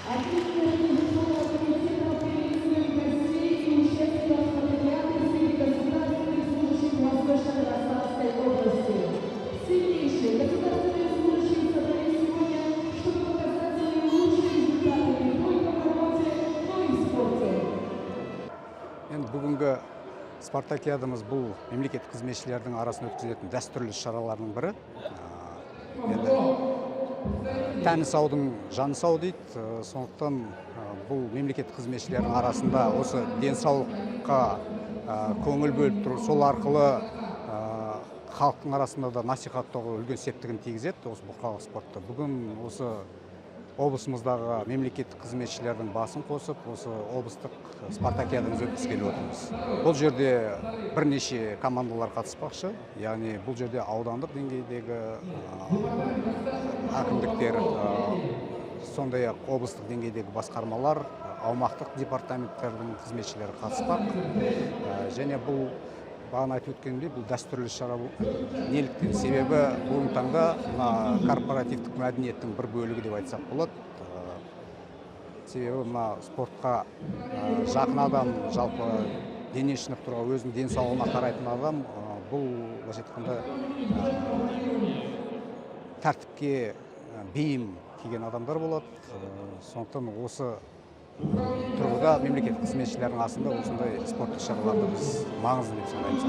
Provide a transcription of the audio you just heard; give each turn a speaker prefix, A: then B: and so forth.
A: Красавской области. Сильнейшие государственные служащие собрались сегодня, чтобы показать свои лучшие результаты не только в работе, но и в спорте.
B: Енді бүгінгі спартакиадамыз бұл мемлекеттік қызметшілердің арасында өткізілетін дәстүрлі шаралардың бірі. Енді тәні саудың жаны сау дейді. Сондықтан бұл мемлекеттік қызметшілердің арасында осы денсаулыққа көңіл бөліп тұру, сол арқылы халықтың арасында да насихаттауға үлкен септігін тигізеді осы бұқаралық спортта. Бүгін осы облысымыздағы мемлекеттік қызметшілердің басын қосып, осы облыстық спартакиадамызды өткізгелі отырмыз. Бұл жерде бірнеше командалар қатыспақшы, яғни бұл жерде аудандық деңгейдегі әкімдіктер, сондай-ақ облыстық деңгейдегі басқармалар, аумақтық департаменттердің қызметшілері қатыспақ. Және бұл бағана айтып өткенімдей, бұл дәстүрлі шара. Неліктен? Себебі бүгінгі таңда корпоративтік мәдениеттің бір бөлігі деп айтсақ болады. Себебі мына спортқа жақын адам, жалпы дене шынықтыруға, өзінің денсаулығына қарайтын адам, бұл былайша айтқанда тәртіпке бейім келген адамдар болады. Сондықтан осы тұрғыда мемлекеттік қызметшілердің арасында осындай спорттық шараларды біз маңызды деп санаймыз.